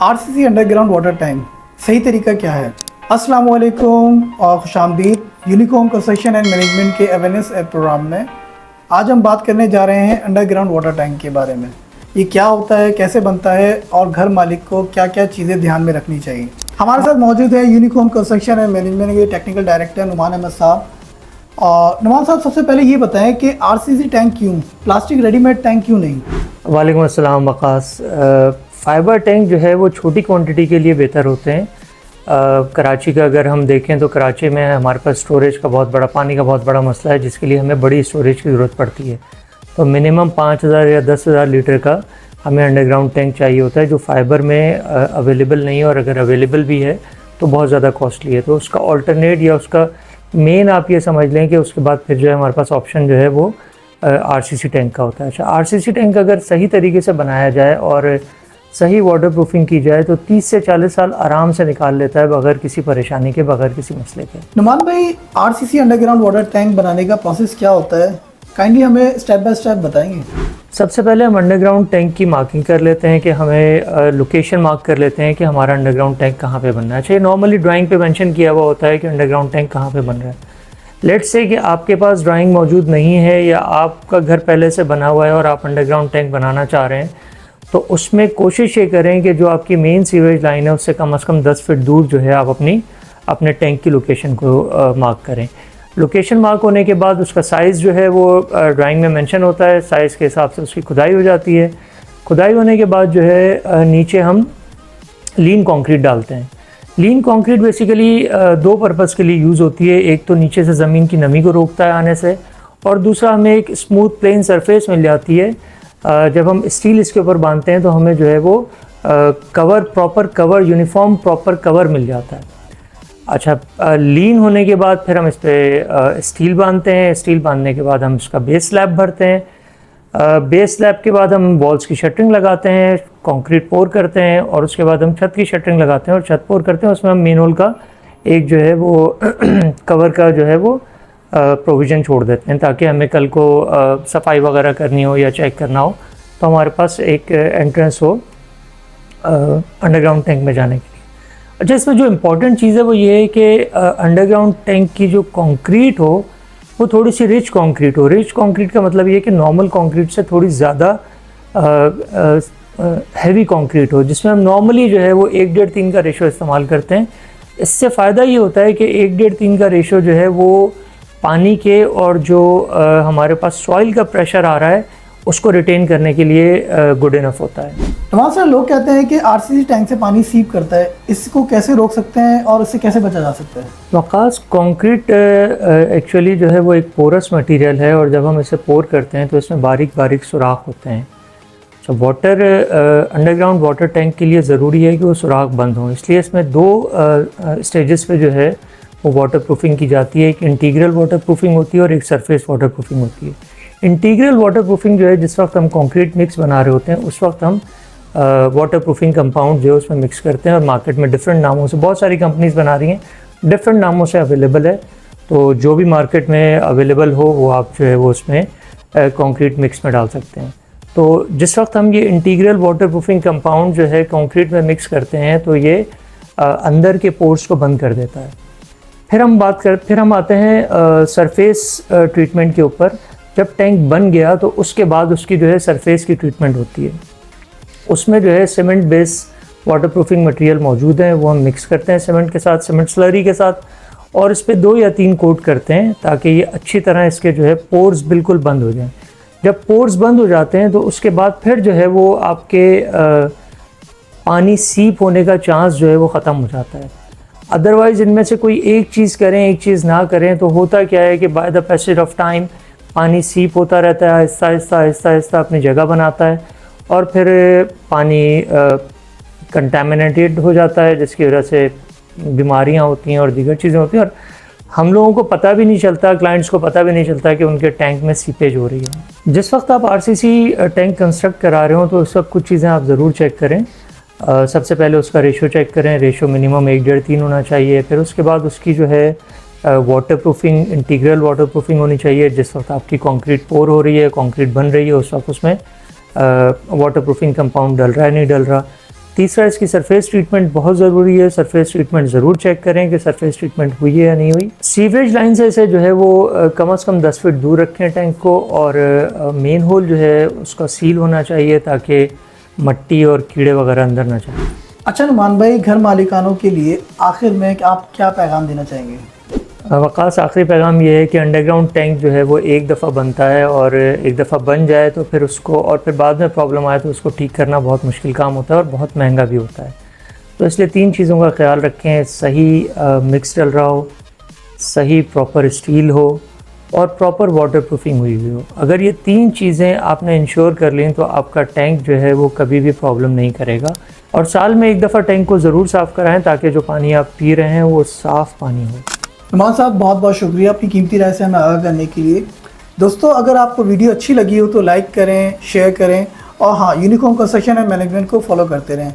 RCC underground water tank सही तरीका क्या है? अस्सलाम वालेकुम और खुशामदीद यूनिकॉर्न कंस्ट्रक्शन एंड मैनेजमेंट के अवेयरनेस प्रोग्राम में आज हम बात करने जा रहे हैं अंडरग्राउंड वाटर टैंक के बारे में। ये क्या होता है, कैसे बनता है और घर मालिक को क्या क्या चीज़ें ध्यान में रखनी चाहिए। हमारे साथ मौजूद है यूनिकॉर्न कंस्ट्रक्शन एंड मैनेजमेंट के टेक्निकल डायरेक्टर नुमान अहमद साहब। और नुमान साहब, सबसे पहले ये बताएं कि आरसीसी टैंक क्यों, प्लास्टिक रेडीमेड टैंक क्यों नहीं? वालेकुम अस्सलाम वकास। फाइबर टैंक जो है वो छोटी क्वांटिटी के लिए बेहतर होते हैं। कराची का अगर हम देखें तो कराची में हमारे पास स्टोरेज का बहुत बड़ा, पानी का बहुत बड़ा मसला है, जिसके लिए हमें बड़ी स्टोरेज की ज़रूरत पड़ती है। तो मिनिमम 5000 या 10,000 लीटर का हमें अंडरग्राउंड टैंक चाहिए होता है, जो फाइबर में अवेलेबल नहीं है, और अगर अवेलेबल भी है तो बहुत ज़्यादा कॉस्टली है। तो उसका ऑल्टरनेट या उसका मेन आप ये समझ लें कि उसके बाद फिर जो है हमारे पास ऑप्शन जो है वो आरसीसी टैंक का होता है। अच्छा, आरसीसी टैंक अगर सही तरीके से बनाया जाए और सही वाटर प्रूफिंग की जाए तो 30 से 40 साल आराम से निकाल लेता है, बगैर किसी परेशानी के, बगैर किसी मसले के। नुमान भाई, आरसीसी अंडरग्राउंड वाटर टैंक बनाने का प्रोसेस क्या होता है? काइंडली हमें स्टेप बाय स्टेप बताएंगे। सबसे पहले हम अंडरग्राउंड टैंक की मार्किंग कर लेते हैं कि हमें लोकेशन मार्क कर लेते हैं कि हमारा अंडरग्राउंड टैंक कहाँ पे बनना है। अच्छा, ये नॉर्मली ड्राइंग पे मेंशन किया हुआ होता है कि अंडरग्राउंड टैंक कहाँ पे बन रहा है। लेट्स से कि आपके पास ड्राइंग मौजूद नहीं है या आपका घर पहले से बना हुआ है और आप अंडरग्राउंड टैंक बनाना चाह रहे हैं, तो उसमें कोशिश ये करें कि जो आपकी मेन सीवेज लाइन है उससे कम से कम 10 फीट दूर जो है आप अपने टैंक की लोकेशन को मार्क करें। लोकेशन मार्क होने के बाद उसका साइज़ जो है वो ड्राइंग में मेंशन होता है, साइज़ के हिसाब से उसकी खुदाई हो जाती है। खुदाई होने के बाद जो है नीचे हम लीन कंक्रीट डालते हैं। लीन कंक्रीट बेसिकली दो पर्पज़ के लिए यूज़ होती है। एक तो नीचे से ज़मीन की नमी को रोकता है आने से, और दूसरा हमें एक स्मूथ प्लेन सरफेस मिल जाती है। जब हम स्टील इसके ऊपर बांधते हैं तो हमें जो है वो proper cover, uniform proper cover मिल जाता है। अच्छा, लीन होने के बाद फिर हम इस पर स्टील बांधते हैं। स्टील बांधने के बाद हम इसका बेस स्लैब भरते हैं। बेस स्लैब के बाद हम वॉल्स की शटरिंग लगाते हैं, कंक्रीट पोर करते हैं, और उसके बाद हम छत की शटरिंग लगाते हैं और छत पोर करते हैं। उसमें हम मेन होल का एक जो है वो कवर का जो है वो प्रोविज़न छोड़ देते हैं, ताकि हमें कल को सफाई वगैरह करनी हो या चेक करना हो तो हमारे पास एक एंट्रेंस हो अंडरग्राउंड टैंक में जाने के लिए। अच्छा, इसमें जो इम्पोर्टेंट चीज़ है वो ये है कि अंडरग्राउंड टैंक की जो कंक्रीट हो वो थोड़ी सी रिच कंक्रीट हो। रिच कंक्रीट का मतलब ये है कि नॉर्मल कंक्रीट से थोड़ी ज़्यादा हैवी कंक्रीट हो, जिसमें हम नॉर्मली जो है वो 1:3 का रेशो इस्तेमाल करते हैं। इससे फ़ायदा ये होता है कि 1:3 का रेशो जो है वो पानी के और जो हमारे पास सॉइल का प्रेशर आ रहा है उसको रिटेन करने के लिए गुड इनफ होता है। तमाम सारे लोग कहते हैं कि आरसीसी टैंक से पानी सीप करता है, इसको कैसे रोक सकते हैं और इससे कैसे बचा जा सकता है? वकास, कंक्रीट एक्चुअली जो है वो एक पोरस मटेरियल है, और जब हम इसे पोर करते हैं तो इसमें बारीक बारीक सुराख होते हैं। तो अंडरग्राउंड वाटर टैंक के लिए ज़रूरी है कि वो सुराख बंद हों, इसलिए इसमें दो स्टेजेस पे जो है वो वाटर प्रूफिंग की जाती है। एक इंटीग्रल वाटर प्रूफिंग होती है और एक सरफेस वाटर प्रूफिंग होती है। इंटीग्रल वाटर प्रूफिंग जो है, जिस वक्त हम कंक्रीट मिक्स बना रहे होते हैं उस वक्त हम वाटर प्रूफिंग कंपाउंड जो है उसमें मिक्स करते हैं, और मार्केट में डिफरेंट नामों से बहुत सारी कंपनीज बना रही हैं, डिफरेंट नामों से अवेलेबल है। तो जो भी मार्केट में अवेलेबल हो वो आप जो है वो उसमें कंक्रीट मिक्स में डाल सकते हैं। तो जिस वक्त हम ये इंटीग्रल वाटर प्रूफिंग कंपाउंड जो है कंक्रीट में मिक्स करते हैं तो ये अंदर के पोर्स को बंद कर देता है। फिर हम आते हैं सरफेस ट्रीटमेंट के ऊपर। जब टैंक बन गया तो उसके बाद उसकी जो है सरफेस की ट्रीटमेंट होती है। उसमें जो है cement base water proofing material मौजूद है, वो हम मिक्स करते हैं सीमेंट के साथ, सीमेंट स्लरी के साथ, और इस पर 2 या 3 कोट करते हैं ताकि ये अच्छी तरह इसके जो है पोर्स बिल्कुल बंद हो जाएं। जब पोर्स बंद हो जाते हैं तो उसके बाद फिर जो है वो आपके पानी सीप होने का चांस जो है वो ख़त्म हो जाता है। अदरवाइज़ इनमें से कोई एक चीज़ करें एक चीज़ ना करें तो होता क्या है कि by the passage of time पानी सीप होता रहता है, आहिस्ता आहिस्ता आहिस्ता आहिस्ता अपनी जगह बनाता है, और फिर पानी कंटामिनेटेड हो जाता है, जिसकी वजह से बीमारियां होती हैं और दीगर चीज़ें होती हैं, और हम लोगों को पता भी नहीं चलता, क्लाइंट्स को पता भी नहीं चलता कि उनके टैंक में सीपेज हो रही है। जिस वक्त आप आरसीसी टैंक कंस्ट्रक्ट करा रहे हो तो उस वक्त कुछ चीज़ें आप ज़रूर चेक करें। सबसे पहले उसका रेशो चेक करें, रेशो मिनिमम 1:3 होना चाहिए। फिर उसके बाद उसकी जो है water proofing, integral water proofing होनी चाहिए। जिस वक्त आपकी कंक्रीट पोर हो रही है, कंक्रीट बन रही है, उस वक्त उसमें वाटर प्रूफिंग कंपाउंड डल रहा है नहीं डल रहा। तीसरा, इसकी सरफेस ट्रीटमेंट बहुत ज़रूरी है। सरफेस ट्रीटमेंट ज़रूर चेक करें कि सरफेस ट्रीटमेंट हुई है या नहीं हुई। सीवरेज लाइन से जो है वो कम से कम 10 फीट दूर रखें टैंक को, और मेन होल जो है उसका सील होना चाहिए ताकि मट्टी और कीड़े वगैरह अंदर ना जाए। अच्छा नुमान भाई, घर मालिकानों के लिए आखिर में आप क्या पैगाम देना चाहेंगे? वक़ास, आखिरी पैगाम ये है कि अंडरग्राउंड टैंक जो है वो एक दफ़ा बनता है, और एक दफ़ा बन जाए तो फिर उसको, और फिर बाद में प्रॉब्लम आए तो उसको ठीक करना बहुत मुश्किल काम होता है और बहुत महंगा भी होता है। तो इसलिए 3 चीज़ों का ख्याल रखें। सही मिक्स डल रहा हो, सही प्रॉपर स्टील हो, और प्रॉपर वाटर प्रूफिंग हुई हो। अगर ये 3 चीज़ें आपने इंश्योर कर लें तो आपका टैंक जो है वो कभी भी प्रॉब्लम नहीं करेगा। और साल में एक दफ़ा टैंक को ज़रूर साफ़ कराएं ताकि जो पानी आप पी रहे हैं वो साफ़ पानी हो। नुमान साहब, बहुत बहुत शुक्रिया अपनी कीमती राय से हमें आगाह करने के लिए। दोस्तों, अगर आपको वीडियो अच्छी लगी हो तो लाइक करें, शेयर करें, और हाँ, यूनिकॉर्न कंस्ट्रक्शन एंड मैनेजमेंट को फॉलो करते रहें।